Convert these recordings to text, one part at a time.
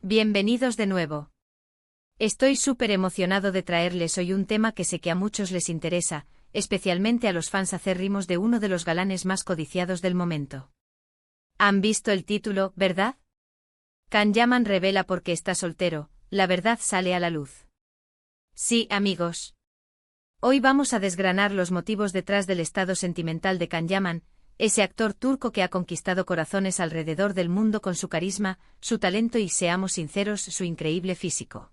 Bienvenidos de nuevo. Estoy súper emocionado de traerles hoy un tema que sé que a muchos les interesa, especialmente a los fans acérrimos de uno de los galanes más codiciados del momento. ¿Han visto el título, verdad? Can Yaman revela por qué está soltero, la verdad sale a la luz. Sí, amigos. Hoy vamos a desgranar los motivos detrás del estado sentimental de Can Yaman, ese actor turco que ha conquistado corazones alrededor del mundo con su carisma, su talento y, seamos sinceros, su increíble físico.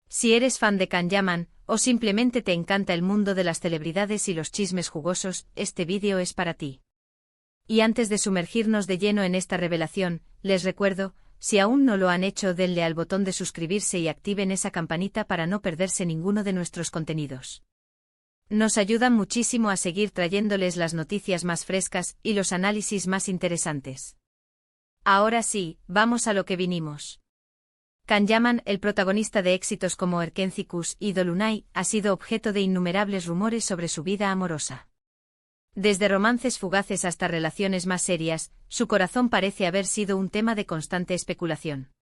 Si eres fan de Can Yaman, o simplemente te encanta el mundo de las celebridades y los chismes jugosos, este vídeo es para ti. Y antes de sumergirnos de lleno en esta revelación, les recuerdo, si aún no lo han hecho, denle al botón de suscribirse y activen esa campanita para no perderse ninguno de nuestros contenidos. Nos ayudan muchísimo a seguir trayéndoles las noticias más frescas y los análisis más interesantes. Ahora sí, vamos a lo que vinimos. Can Yaman, el protagonista de éxitos como Erkenci y Dolunay, ha sido objeto de innumerables rumores sobre su vida amorosa. Desde romances fugaces hasta relaciones más serias, su corazón parece haber sido un tema de constante especulación.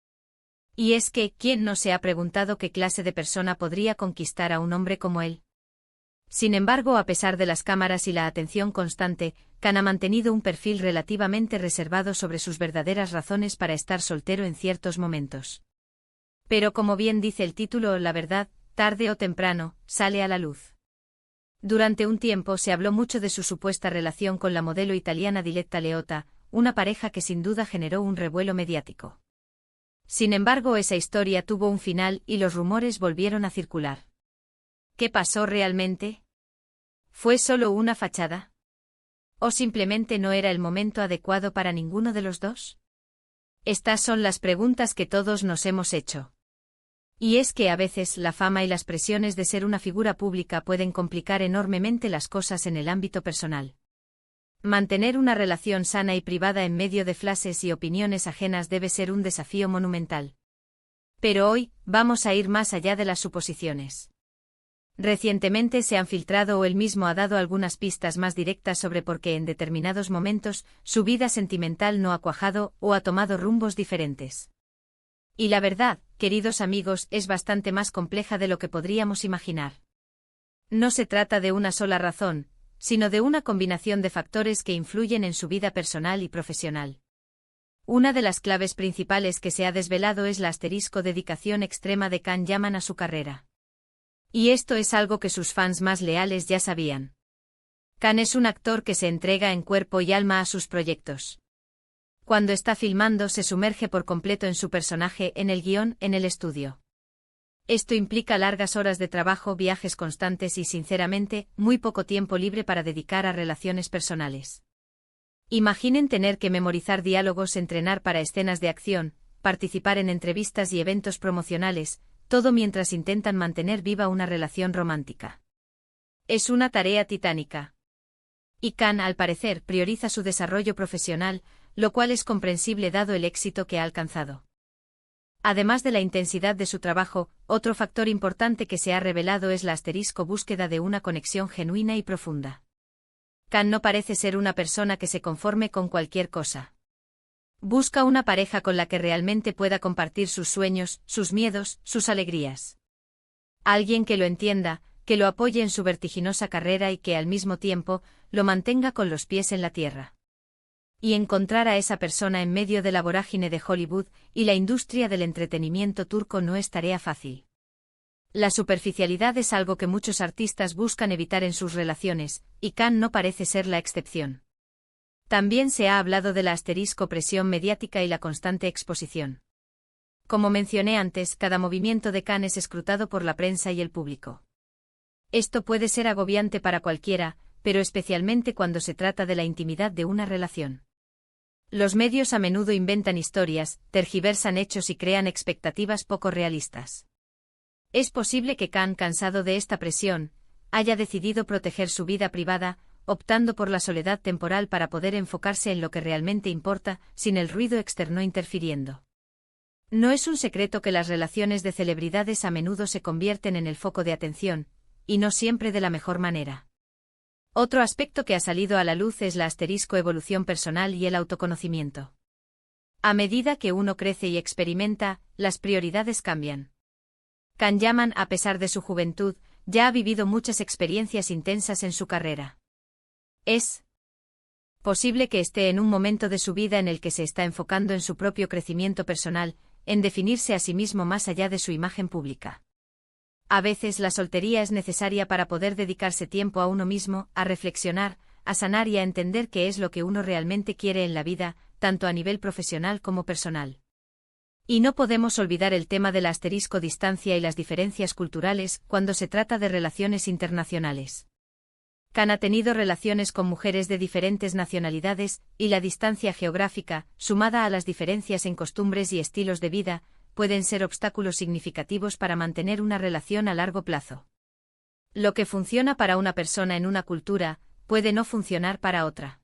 Y es que, ¿quién no se ha preguntado qué clase de persona podría conquistar a un hombre como él? Sin embargo, a pesar de las cámaras y la atención constante, Can ha mantenido un perfil relativamente reservado sobre sus verdaderas razones para estar soltero en ciertos momentos. Pero como bien dice el título, la verdad, tarde o temprano, sale a la luz. Durante un tiempo se habló mucho de su supuesta relación con la modelo italiana Diletta Leotta, una pareja que sin duda generó un revuelo mediático. Sin embargo, esa historia tuvo un final y los rumores volvieron a circular. ¿Qué pasó realmente? ¿Fue solo una fachada? ¿O simplemente no era el momento adecuado para ninguno de los dos? Estas son las preguntas que todos nos hemos hecho. Y es que a veces la fama y las presiones de ser una figura pública pueden complicar enormemente las cosas en el ámbito personal. Mantener una relación sana y privada en medio de flashes y opiniones ajenas debe ser un desafío monumental. Pero hoy, vamos a ir más allá de las suposiciones. Recientemente se han filtrado o él mismo ha dado algunas pistas más directas sobre por qué en determinados momentos su vida sentimental no ha cuajado o ha tomado rumbos diferentes. Y la verdad, queridos amigos, es bastante más compleja de lo que podríamos imaginar. No se trata de una sola razón, sino de una combinación de factores que influyen en su vida personal y profesional. Una de las claves principales que se ha desvelado es la dedicación extrema de Can Yaman a su carrera. Y esto es algo que sus fans más leales ya sabían. Can es un actor que se entrega en cuerpo y alma a sus proyectos. Cuando está filmando se sumerge por completo en su personaje, en el guión, en el estudio. Esto implica largas horas de trabajo, viajes constantes y, sinceramente, muy poco tiempo libre para dedicar a relaciones personales. Imaginen tener que memorizar diálogos, entrenar para escenas de acción, participar en entrevistas y eventos promocionales, todo mientras intentan mantener viva una relación romántica. Es una tarea titánica. Y Can, al parecer, prioriza su desarrollo profesional, lo cual es comprensible dado el éxito que ha alcanzado. Además de la intensidad de su trabajo, otro factor importante que se ha revelado es la búsqueda de una conexión genuina y profunda. Can no parece ser una persona que se conforme con cualquier cosa. Busca una pareja con la que realmente pueda compartir sus sueños, sus miedos, sus alegrías. Alguien que lo entienda, que lo apoye en su vertiginosa carrera y que al mismo tiempo lo mantenga con los pies en la tierra. Y encontrar a esa persona en medio de la vorágine de Hollywood y la industria del entretenimiento turco no es tarea fácil. La superficialidad es algo que muchos artistas buscan evitar en sus relaciones, y Can no parece ser la excepción. También se ha hablado de la presión mediática y la constante exposición. Como mencioné antes, cada movimiento de Can es escrutado por la prensa y el público. Esto puede ser agobiante para cualquiera, pero especialmente cuando se trata de la intimidad de una relación. Los medios a menudo inventan historias, tergiversan hechos y crean expectativas poco realistas. Es posible que Can, cansado de esta presión, haya decidido proteger su vida privada, optando por la soledad temporal para poder enfocarse en lo que realmente importa, sin el ruido externo interfiriendo. No es un secreto que las relaciones de celebridades a menudo se convierten en el foco de atención, y no siempre de la mejor manera. Otro aspecto que ha salido a la luz es la evolución personal y el autoconocimiento. A medida que uno crece y experimenta, las prioridades cambian. Can Yaman, a pesar de su juventud, ya ha vivido muchas experiencias intensas en su carrera. Es posible que esté en un momento de su vida en el que se está enfocando en su propio crecimiento personal, en definirse a sí mismo más allá de su imagen pública. A veces la soltería es necesaria para poder dedicarse tiempo a uno mismo, a reflexionar, a sanar y a entender qué es lo que uno realmente quiere en la vida, tanto a nivel profesional como personal. Y no podemos olvidar el tema de la distancia y las diferencias culturales cuando se trata de relaciones internacionales. Can ha tenido relaciones con mujeres de diferentes nacionalidades, y la distancia geográfica, sumada a las diferencias en costumbres y estilos de vida, pueden ser obstáculos significativos para mantener una relación a largo plazo. Lo que funciona para una persona en una cultura, puede no funcionar para otra.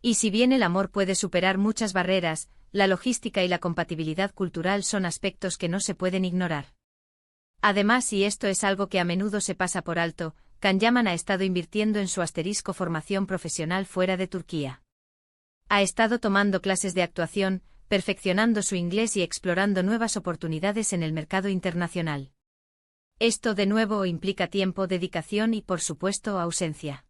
Y si bien el amor puede superar muchas barreras, la logística y la compatibilidad cultural son aspectos que no se pueden ignorar. Además, y esto es algo que a menudo se pasa por alto, Can Yaman ha estado invirtiendo en su formación profesional fuera de Turquía. Ha estado tomando clases de actuación, perfeccionando su inglés y explorando nuevas oportunidades en el mercado internacional. Esto de nuevo implica tiempo, dedicación y, por supuesto, ausencia.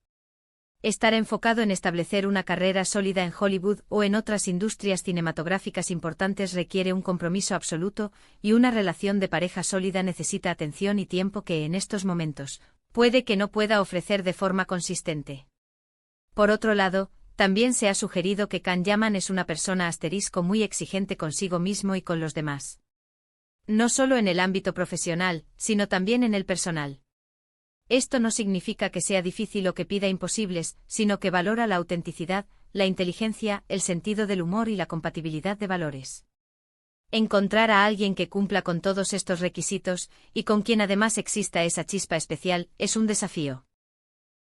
Estar enfocado en establecer una carrera sólida en Hollywood o en otras industrias cinematográficas importantes requiere un compromiso absoluto, y una relación de pareja sólida necesita atención y tiempo que en estos momentos puede que no pueda ofrecer de forma consistente. Por otro lado, también se ha sugerido que Can Yaman es una persona muy exigente consigo mismo y con los demás. No solo en el ámbito profesional, sino también en el personal. Esto no significa que sea difícil o que pida imposibles, sino que valora la autenticidad, la inteligencia, el sentido del humor y la compatibilidad de valores. Encontrar a alguien que cumpla con todos estos requisitos, y con quien además exista esa chispa especial, es un desafío.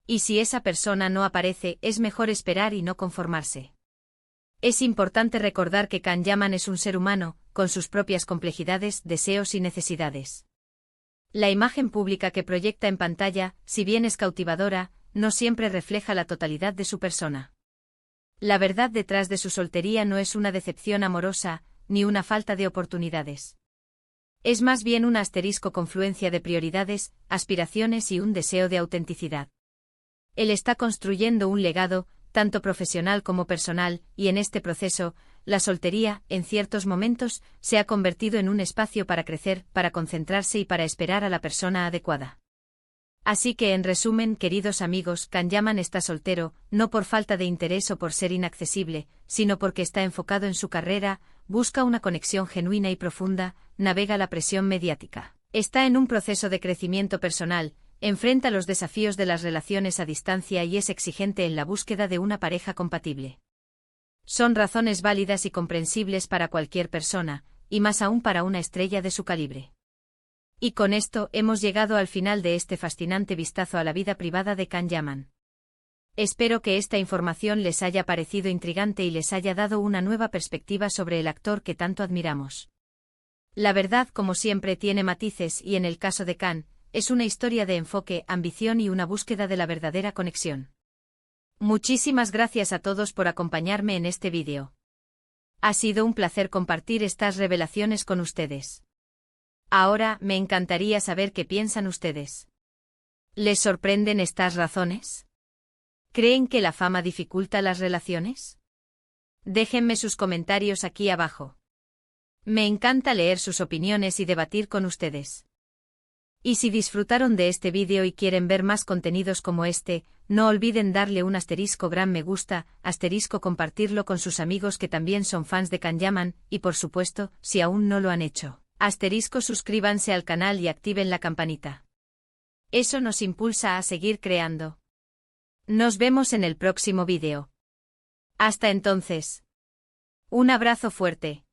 Y si esa persona no aparece, es mejor esperar y no conformarse. Es importante recordar que Can Yaman es un ser humano, con sus propias complejidades, deseos y necesidades. La imagen pública que proyecta en pantalla, si bien es cautivadora, no siempre refleja la totalidad de su persona. La verdad detrás de su soltería no es una decepción amorosa, ni una falta de oportunidades. Es más bien una confluencia de prioridades, aspiraciones y un deseo de autenticidad. Él está construyendo un legado, tanto profesional como personal, y en este proceso, la soltería, en ciertos momentos, se ha convertido en un espacio para crecer, para concentrarse y para esperar a la persona adecuada. Así que, en resumen, queridos amigos, Can Yaman está soltero, no por falta de interés o por ser inaccesible, sino porque está enfocado en su carrera, busca una conexión genuina y profunda, navega la presión mediática. Está en un proceso de crecimiento personal, enfrenta los desafíos de las relaciones a distancia y es exigente en la búsqueda de una pareja compatible. Son razones válidas y comprensibles para cualquier persona, y más aún para una estrella de su calibre. Y con esto hemos llegado al final de este fascinante vistazo a la vida privada de Can Yaman. Espero que esta información les haya parecido intrigante y les haya dado una nueva perspectiva sobre el actor que tanto admiramos. La verdad, como siempre, tiene matices y en el caso de Can, es una historia de enfoque, ambición y una búsqueda de la verdadera conexión. Muchísimas gracias a todos por acompañarme en este vídeo. Ha sido un placer compartir estas revelaciones con ustedes. Ahora, me encantaría saber qué piensan ustedes. ¿Les sorprenden estas razones? ¿Creen que la fama dificulta las relaciones? Déjenme sus comentarios aquí abajo. Me encanta leer sus opiniones y debatir con ustedes. Y si disfrutaron de este vídeo y quieren ver más contenidos como este, no olviden darle un gran me gusta, compartirlo con sus amigos que también son fans de Can Yaman, y por supuesto, si aún no lo han hecho, suscríbanse al canal y activen la campanita. Eso nos impulsa a seguir creando. Nos vemos en el próximo vídeo. Hasta entonces. Un abrazo fuerte.